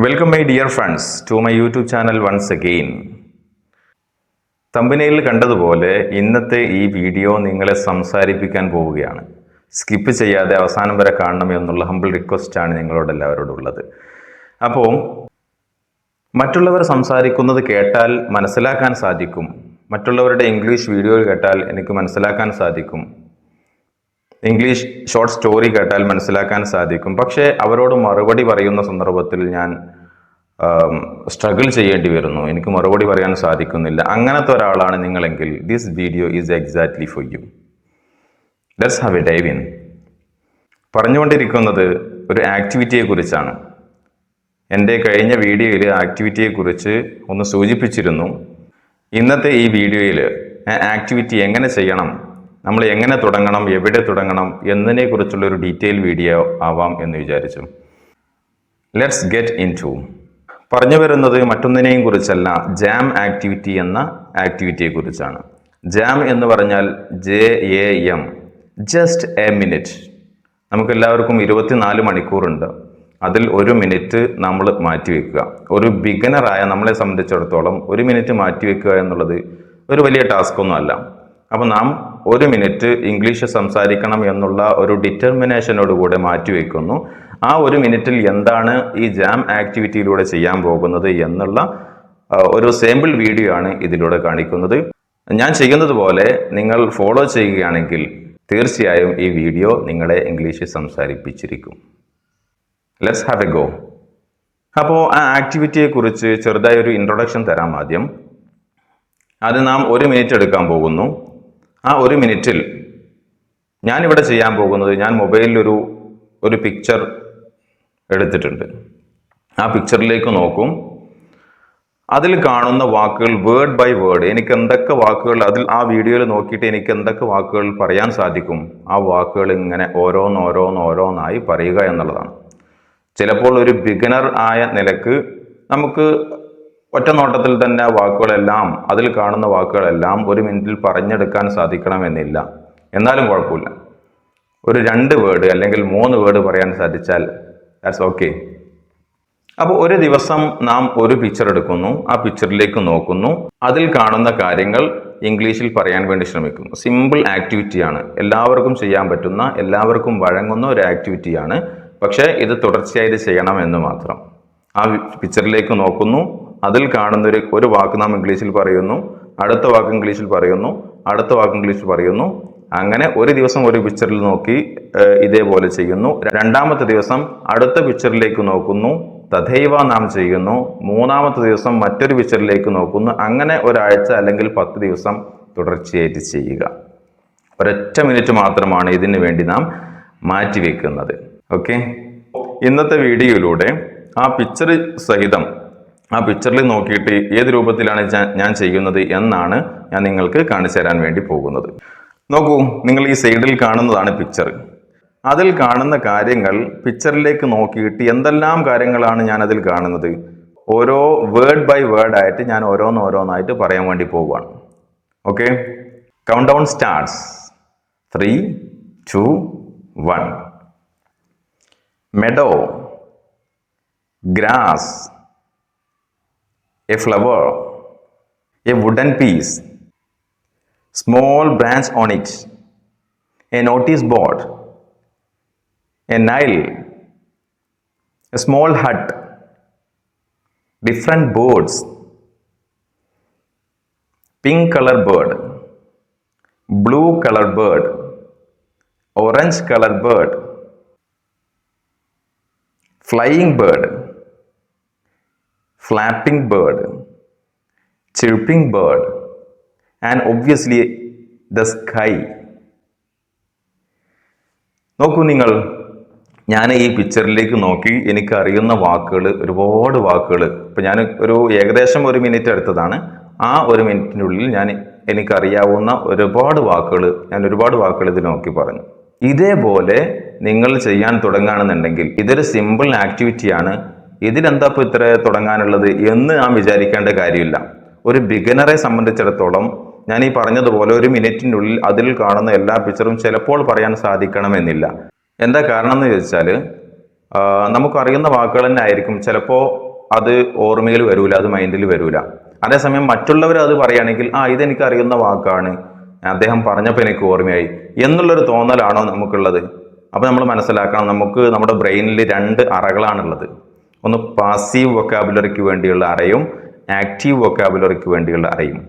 Welcome my dear friends to my YouTube channel once again. തമ്പനയിൽ കണ്ടതുപോലെ ഇന്നത്തെ ഈ video നിങ്ങളെ സംസാരിപ്പിക്കാൻ പോവുകയാണ്. സ്കിപ്പ് ചെയ്യാതെ അവസാനം വരെ കാണണം എന്നുള്ള ഹംബിൾ റിക്വസ്റ്റാണ് നിങ്ങളോട് എല്ലാവരോടും ഉള്ളത്. അപ്പോൾ മറ്റുള്ളവർ സംസാരിക്കുന്നത് കേട്ടാൽ മനസ്സിലാക്കാൻ സാധിക്കും. മറ്റുള്ളവരുടെ ഇംഗ്ലീഷ് വീഡിയോ കേട്ടാൽ എനിക്ക് മനസ്സിലാക്കാൻ സാധിക്കും. ഇംഗ്ലീഷ് ഷോർട്ട് സ്റ്റോറി കേട്ടാൽ മനസ്സിലാക്കാൻ സാധിക്കും. പക്ഷേ അവരോട് മറുപടി പറയുന്ന സന്ദർഭത്തിൽ ഞാൻ സ്ട്രഗിൾ ചെയ്യേണ്ടി വരുന്നു. എനിക്ക് മറുപടി പറയാൻ സാധിക്കുന്നില്ല. അങ്ങനത്തെ ഒരാളാണ് നിങ്ങളെങ്കിൽ this video is exactly for you. Let's have a dive in. പറഞ്ഞുകൊണ്ടിരിക്കുന്നത് ഒരു ആക്ടിവിറ്റിയെക്കുറിച്ചാണ്. എൻ്റെ കഴിഞ്ഞ വീഡിയോയിൽ ആക്ടിവിറ്റിയെക്കുറിച്ച് ഒന്ന് സൂചിപ്പിച്ചിരുന്നു. ഇന്നത്തെ ഈ വീഡിയോയിൽ ആക്ടിവിറ്റി എങ്ങനെ ചെയ്യണം, നമ്മൾ എങ്ങനെ തുടങ്ങണം, എവിടെ തുടങ്ങണം എന്നതിനെക്കുറിച്ചുള്ളൊരു ഡീറ്റെയിൽ വീഡിയോ ആവാം എന്ന് വിചാരിച്ചു. Let's get into. പറഞ്ഞു വരുന്നത് മറ്റൊന്നിനെയും കുറിച്ചല്ല, ജാം ആക്ടിവിറ്റി എന്ന ആക്ടിവിറ്റിയെക്കുറിച്ചാണ്. ജാം എന്ന് പറഞ്ഞാൽ JAM, ജസ്റ്റ് എ മിനിറ്റ്. നമുക്കെല്ലാവർക്കും 24 മണിക്കൂറുണ്ട്. അതിൽ 1 മിനിറ്റ് നമ്മൾ മാറ്റിവെക്കുക. ഒരു ബിഗിനറായ നമ്മളെ സംബന്ധിച്ചിടത്തോളം 1 മിനിറ്റ് മാറ്റിവെക്കുക എന്നുള്ളത് ഒരു വലിയ ടാസ്ക് ഒന്നും അല്ല. അപ്പോൾ നാം 1 മിനിറ്റ് ഇംഗ്ലീഷ് സംസാരിക്കണം എന്നുള്ള ഒരു ഡിറ്റർമിനേഷനോടുകൂടെ മാറ്റിവെക്കുന്നു. ആ 1 മിനിറ്റിൽ എന്താണ് ഈ ജാം ആക്ടിവിറ്റിയിലൂടെ ചെയ്യാൻ പോകുന്നത് എന്നുള്ള ഒരു സാമ്പിൾ വീഡിയോ ആണ് ഇതിലൂടെ കാണിക്കുന്നത്. ഞാൻ ചെയ്യുന്നത് പോലെ നിങ്ങൾ ഫോളോ ചെയ്യുകയാണെങ്കിൽ തീർച്ചയായും ഈ വീഡിയോ നിങ്ങളെ ഇംഗ്ലീഷ് സംസാരിപ്പിച്ചിരിക്കും. Let's have a go. അപ്പോൾ ആ ആക്ടിവിറ്റിയെക്കുറിച്ച് ചെറുതായി ഒരു ഇൻട്രൊഡക്ഷൻ തരാം ആദ്യം. അത് നാം 1 മിനിറ്റ് എടുക്കാൻ പോകുന്നു. ആ 1 മിനിറ്റിൽ ഞാനിവിടെ ചെയ്യാൻ പോകുന്നത്, ഞാൻ മൊബൈലിൽ ഒരു പിക്ചർ എടുത്തിട്ടുണ്ട്. ആ പിക്ചറിലേക്ക് നോക്കും. അതിൽ കാണുന്ന വാക്കുകൾ വേർഡ് ബൈ വേർഡ്, എനിക്ക് എന്തൊക്കെ വാക്കുകൾ ആ വീഡിയോയിൽ നോക്കിയിട്ട് എനിക്ക് എന്തൊക്കെ വാക്കുകൾ പറയാൻ സാധിക്കും, ആ വാക്കുകൾ ഇങ്ങനെ ഓരോന്നായി പറയുക എന്നുള്ളതാണ്. ചിലപ്പോൾ ഒരു ബിഗിനർ ആയ നിലക്ക് നമുക്ക് ഒറ്റ നോട്ടത്തിൽ തന്നെ വാക്കുകളെല്ലാം, അതിൽ കാണുന്ന വാക്കുകളെല്ലാം 1 മിനിറ്റിൽ പറഞ്ഞെടുക്കാൻ സാധിക്കണമെന്നില്ല. എന്നാലും കുഴപ്പമില്ല. ഒരു 2 വേർഡ് അല്ലെങ്കിൽ 3 വേർഡ് പറയാൻ സാധിച്ചാൽ ദാറ്റ്സ് ഓക്കെ. അപ്പോൾ ഒരു ദിവസം നാം ഒരു പിക്ചർ എടുക്കുന്നു, ആ പിക്ചറിലേക്ക് നോക്കുന്നു, അതിൽ കാണുന്ന കാര്യങ്ങൾ ഇംഗ്ലീഷിൽ പറയാൻ വേണ്ടി ശ്രമിക്കുന്നു. സിമ്പിൾ ആക്ടിവിറ്റിയാണ്, എല്ലാവർക്കും ചെയ്യാൻ പറ്റുന്ന, എല്ലാവർക്കും വഴങ്ങുന്ന ഒരു ആക്ടിവിറ്റിയാണ്. പക്ഷേ ഇത് തുടർച്ചയായിട്ട് ചെയ്യണം എന്ന് മാത്രം. ആ പിക്ചറിലേക്ക് നോക്കുന്നു, അതിൽ കാണുന്ന ഒരു വാക്ക് നാം ഇംഗ്ലീഷിൽ പറയുന്നു, അടുത്ത വാക്ക് ഇംഗ്ലീഷിൽ പറയുന്നു, അടുത്ത വാക്ക് ഇംഗ്ലീഷിൽ പറയുന്നു. അങ്ങനെ ഒരു ദിവസം ഒരു പിക്ചറിൽ നോക്കി ഇതേപോലെ ചെയ്യുന്നു. 2-ാമത്തെ ദിവസം അടുത്ത പിക്ചറിലേക്ക് നോക്കുന്നു, തഥൈവ നാം ചെയ്യുന്നു. 3-ാമത്തെ ദിവസം മറ്റൊരു പിക്ചറിലേക്ക് നോക്കുന്നു. അങ്ങനെ ഒരാഴ്ച അല്ലെങ്കിൽ 10 ദിവസം തുടർച്ചയായിട്ട് ചെയ്യുക. ഒരൊറ്റ മിനിറ്റ് മാത്രമാണ് ഇതിനു വേണ്ടി നാം മാറ്റിവെക്കുന്നത്. ഓക്കെ. ഇന്നത്തെ വീഡിയോയിലൂടെ ആ പിക്ചർ സഹിതം, ആ പിക്ചറിൽ നോക്കിയിട്ട് ഏത് രൂപത്തിലാണ് ഞാൻ ചെയ്യുന്നത് എന്നാണ് ഞാൻ നിങ്ങൾക്ക് കാണിച്ചു തരാൻ വേണ്ടി പോകുന്നത്. നോക്കൂ, നിങ്ങൾ ഈ സൈഡിൽ കാണുന്നതാണ് പിക്ചർ. അതിൽ കാണുന്ന കാര്യങ്ങൾ പിക്ചറിലേക്ക് നോക്കിയിട്ട് എന്തെല്ലാം കാര്യങ്ങളാണ് ഞാൻ അതിൽ കാണുന്നത്, ഓരോ വേർഡ് ബൈ വേർഡ് ആയിട്ട് ഞാൻ ഓരോന്നായിട്ട് പറയാൻ വേണ്ടി പോവുകയാണ്. Okay, count down starts. 3, 2, 1. meadow, grass, a flower, a wooden piece, small branch on it, a notice board, a nail, a small hut, different birds, pink color bird, blue color bird, orange color bird, flying bird, flapping bird, chirping bird, and obviously the sky. നോക്കൂ നിങ്ങൾ, ഞാൻ ഈ പിക്ചറിലേക്ക് നോക്കി എനിക്ക് അറിയുന്ന വാക്കുകൾ, ഒരുപാട് വാക്കുകൾ, ഇപ്പം ഞാൻ ഏകദേശം 1 മിനിറ്റ് എടുത്തതാണ്. ആ 1 മിനിറ്റിനുള്ളിൽ എനിക്കറിയാവുന്ന ഒരുപാട് വാക്കുകൾ ഇതിൽ നോക്കി പറഞ്ഞു. ഇതേപോലെ നിങ്ങൾ ചെയ്യാൻ തുടങ്ങുകയാണെന്നുണ്ടെങ്കിൽ ഇതൊരു സിമ്പിൾ ആക്ടിവിറ്റിയാണ്. ഇതിലെന്താ ഇപ്പോൾ ഇത്ര തുടങ്ങാനുള്ളത് എന്ന് നാം വിചാരിക്കേണ്ട കാര്യമില്ല. ഒരു ബിഗിനറെ സംബന്ധിച്ചിടത്തോളം ഞാൻ ഈ പറഞ്ഞതുപോലെ 1 മിനിറ്റിനുള്ളിൽ അതിൽ കാണുന്ന എല്ലാ പിക്ചറും ചിലപ്പോൾ പറയാൻ സാധിക്കണമെന്നില്ല. എന്താ കാരണം എന്ന് ചോദിച്ചാൽ നമുക്കറിയുന്ന വാക്കുകൾ തന്നെ ആയിരിക്കും. ചിലപ്പോൾ അത് ഓർമ്മയിൽ വരൂല, അത് മൈൻഡിൽ വരൂല. അതേസമയം മറ്റുള്ളവർ അത് പറയുകയാണെങ്കിൽ ഇതെനിക്ക് അറിയുന്ന വാക്കാണ്, അദ്ദേഹം പറഞ്ഞപ്പോൾ എനിക്ക് ഓർമ്മയായി എന്നുള്ളൊരു തോന്നലാണോ നമുക്കുള്ളത്? അപ്പോൾ നമ്മൾ മനസ്സിലാക്കണം, നമുക്ക് നമ്മുടെ ബ്രെയിനിൽ 2 അറകളാണുള്ളത്. ഒന്ന് പാസീവ് വൊക്കാബുലറിക്ക് വേണ്ടിയുള്ള അറയും ആക്റ്റീവ് വൊക്കാബുലറിക്ക് വേണ്ടിയുള്ള അറയും.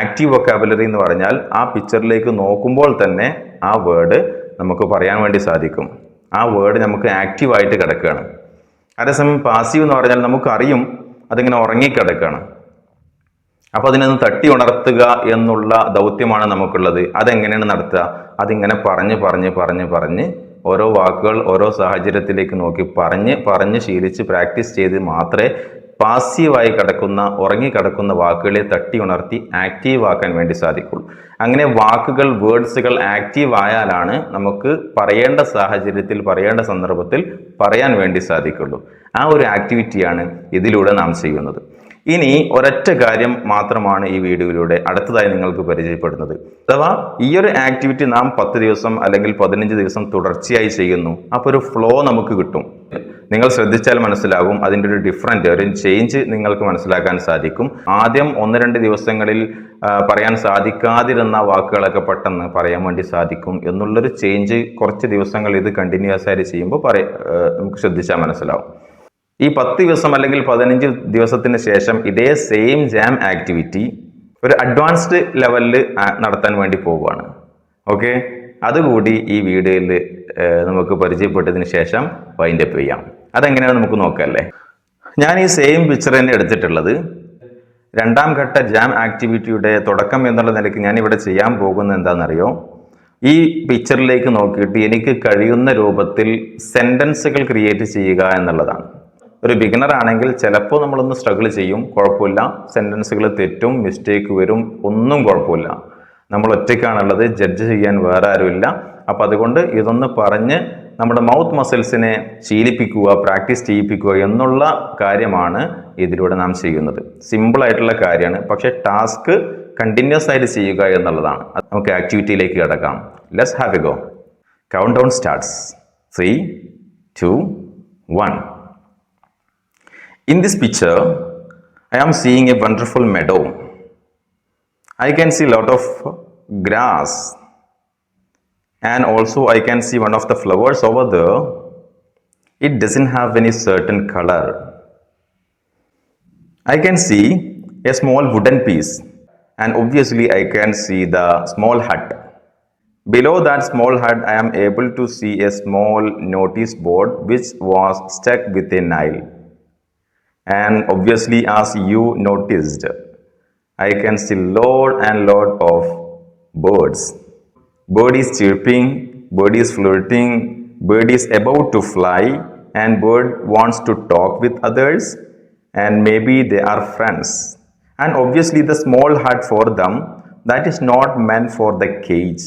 ആക്റ്റീവ് വൊക്കാബുലറി എന്ന് പറഞ്ഞാൽ ആ പിക്ചറിലേക്ക് നോക്കുമ്പോൾ തന്നെ ആ വേർഡ് നമുക്ക് പറയാൻ വേണ്ടി സാധിക്കും. ആ വേർഡ് നമുക്ക് ആക്റ്റീവായിട്ട് കിടക്കുകയാണ്. അതേസമയം പാസീവ് എന്ന് പറഞ്ഞാൽ നമുക്കറിയും അതിങ്ങനെ ഉറങ്ങിക്കിടക്കുകയാണ്. അപ്പോൾ അതിനൊന്ന് തട്ടി ഉണർത്തുക എന്നുള്ള ദൗത്യമാണ് നമുക്കുള്ളത്. അതെങ്ങനെയാണ് നടത്തുക? അതിങ്ങനെ പറഞ്ഞ് ഓരോ വാക്കുകൾ ഓരോ സാഹചര്യത്തിലേക്ക് നോക്കി പറഞ്ഞ് ശീലിച്ച് പ്രാക്ടീസ് ചെയ്ത് മാത്രമേ പാസീവായി ഉറങ്ങിക്കിടക്കുന്ന വാക്കുകളെ തട്ടി ഉണർത്തി ആക്റ്റീവ് ആക്കാൻ വേണ്ടി സാധിക്കുള്ളൂ. അങ്ങനെ വാക്കുകൾ, വേർഡ്സുകൾ ആക്റ്റീവ് ആയാലാണ് നമുക്ക് പറയേണ്ട സാഹചര്യത്തിൽ, പറയേണ്ട സന്ദർഭത്തിൽ പറയാൻ വേണ്ടി സാധിക്കുള്ളൂ. ആ ഒരു ആക്ടിവിറ്റിയാണ് ഇതിലൂടെ നാം ചെയ്യുന്നത്. ഇനി ഒരൊറ്റ കാര്യം മാത്രമാണ് ഈ വീഡിയോയിലൂടെ അടുത്തതായി നിങ്ങൾക്ക് പരിചയപ്പെടുന്നത്. അഥവാ ഈ ഒരു ആക്ടിവിറ്റി നാം 10 ദിവസം അല്ലെങ്കിൽ 15 ദിവസം തുടർച്ചയായി ചെയ്യുന്നു. അപ്പോൾ ഒരു ഫ്ലോ നമുക്ക് കിട്ടും. നിങ്ങൾ ശ്രദ്ധിച്ചാൽ മനസ്സിലാകും അതിൻ്റെ ഒരു ഒരു ചേഞ്ച് നിങ്ങൾക്ക് മനസ്സിലാക്കാൻ സാധിക്കും. ആദ്യം 1-2 ദിവസങ്ങളിൽ പറയാൻ സാധിക്കാതിരുന്ന വാക്കുകളൊക്കെ പെട്ടെന്ന് പറയാൻ വേണ്ടി സാധിക്കും എന്നുള്ളൊരു ചേഞ്ച് കുറച്ച് ദിവസങ്ങൾ ഇത് കണ്ടിന്യൂസ് ആയിട്ട് ചെയ്യുമ്പോൾ നമുക്ക് ശ്രദ്ധിച്ചാൽ മനസ്സിലാവും. ഈ 10 ദിവസം അല്ലെങ്കിൽ 15 ദിവസത്തിന് ശേഷം ഇതേ സെയിം ജാം ആക്ടിവിറ്റി ഒരു അഡ്വാൻസ്ഡ് ലെവലിൽ നടത്താൻ വേണ്ടി പോവുകയാണ്. ഓക്കെ, അതുകൂടി ഈ വീഡിയോയിൽ നമുക്ക് പരിചയപ്പെട്ടതിന് ശേഷം വൈൻഡപ്പ് ചെയ്യാം. അതെങ്ങനെയാണ് നമുക്ക് നോക്കാമല്ലേ? ഞാൻ ഈ സെയിം പിക്ചർ തന്നെ എടുത്തിട്ടുള്ളത്. 2ാം ഘട്ട ജാം ആക്ടിവിറ്റിയുടെ തുടക്കം എന്നുള്ള നിലയ്ക്ക് ഞാൻ ഇവിടെ ചെയ്യാൻ പോകുന്നത് എന്താണെന്നറിയോ? ഈ പിക്ചറിലേക്ക് നോക്കിയിട്ട് എനിക്ക് കഴിയുന്ന രൂപത്തിൽ സെന്റൻസുകൾ ക്രിയേറ്റ് ചെയ്യുക എന്നുള്ളതാണ്. ഒരു ബിഗിനർ ആണെങ്കിൽ ചിലപ്പോൾ നമ്മളൊന്ന് സ്ട്രഗിൾ ചെയ്യും, കുഴപ്പമില്ല. സെന്റൻസുകൾ തെറ്റും, മിസ്റ്റേക്ക് വരും, ഒന്നും കുഴപ്പമില്ല. നമ്മൾ ഒറ്റയ്ക്കാണുള്ളത്, ജഡ്ജ് ചെയ്യാൻ വേറെ ആരുമില്ല. അപ്പം അതുകൊണ്ട് ഇതൊന്ന് പറഞ്ഞ് നമ്മുടെ മൗത്ത് മസിൽസിനെ ശീലിപ്പിക്കുക, പ്രാക്ടീസ് ചെയ്യിപ്പിക്കുക എന്നുള്ള കാര്യമാണ് ഇതിലൂടെ നാം ചെയ്യുന്നത്. സിമ്പിളായിട്ടുള്ള കാര്യമാണ്, പക്ഷേ ടാസ്ക് കണ്ടിന്യൂസ് ആയിട്ട് ചെയ്യുക എന്നുള്ളതാണ്. നമുക്ക് ആക്ടിവിറ്റിയിലേക്ക് കിടക്കാം. Let's have a go. Count down starts. 3, 2, 1. In this picture, I am seeing a wonderful meadow. I can see a lot of grass, and also I can see one of the flowers over there. It doesn't have any certain color. I can see a small wooden piece, and obviously I can see the small hut. Below that small hut, I am able to see a small notice board which was stuck with a nail. And obviously, as you noticed, I can see lot and lot of birds. Bird is chirping, bird is flirting, bird is about to fly, and bird wants to talk with others, and maybe they are friends. And obviously the small hut for them, that is not meant for the cage.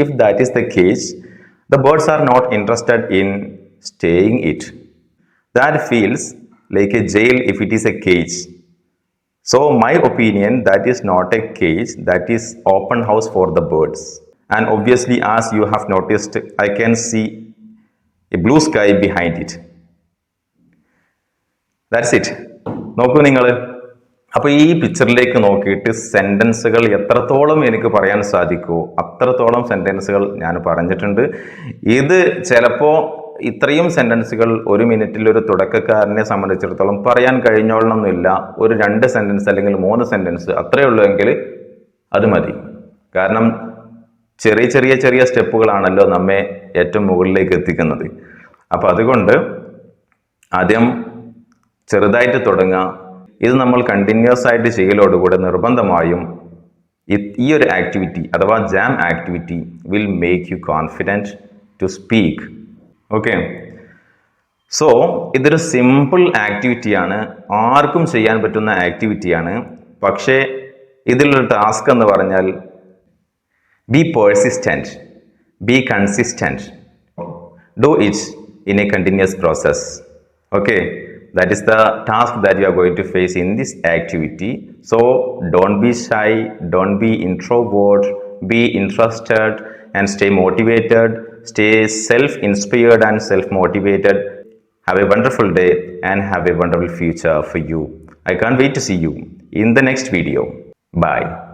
If that is the cage, the birds are not interested in staying it. That feels like a jail if it is a cage. So my opinion, that is not a cage, that is open house for the birds. And obviously, as you have noticed, I can see a blue sky behind it. That's it. നോക്കൂ നിങ്ങൾ. അപ്പോൾ ഈ പിക്ചറിലേക്ക് നോക്കിയിട്ട് സെന്റൻസുകൾ എത്രത്തോളം എനിക്ക് പറയാൻ സാധിക്കുമോ അത്രത്തോളം സെന്റൻസുകൾ ഞാൻ പറഞ്ഞിട്ടുണ്ട്. ഇത് ചിലപ്പോൾ ഇത്രയും സെന്റൻസുകൾ 1 മിനിറ്റിൽ ഒരു തുടക്കക്കാരനെ സംബന്ധിച്ചിടത്തോളം പറയാൻ കഴിഞ്ഞോളണമെന്നില്ല. ഒരു 2 സെന്റൻസ് അല്ലെങ്കിൽ 3 സെന്റൻസ് അത്രയേ ഉള്ളൂ എങ്കിൽ അത് മതി. കാരണം ചെറിയ സ്റ്റെപ്പുകളാണല്ലോ നമ്മെ ഏറ്റവും മുകളിലേക്ക് എത്തിക്കുന്നത്. അപ്പോൾ അതുകൊണ്ട് ആദ്യം ചെറുതായിട്ട് തുടങ്ങുക. ഇത് നമ്മൾ കണ്ടിന്യൂസ് ആയിട്ട് ചെയ്യലോടുകൂടെ നിർബന്ധമായും ഈ ഒരു ആക്ടിവിറ്റി അഥവാ JAM activity will make you confident to speak. Okay, so ഇതൊരു സിമ്പിൾ ആക്ടിവിറ്റിയാണ്, ആർക്കും ചെയ്യാൻ പറ്റുന്ന ആക്ടിവിറ്റിയാണ്. പക്ഷേ ഇതിലൊരു ടാസ്ക് എന്ന് പറഞ്ഞാൽ be persistent, be consistent, do it in a continuous process. Okay, that is the task that you are going to face in this activity. So don't be shy, don't be introvert, be interested and stay motivated, stay self-inspired and self-motivated. Have a wonderful day and have a wonderful future for you. I can't wait to see you in the next video. Bye.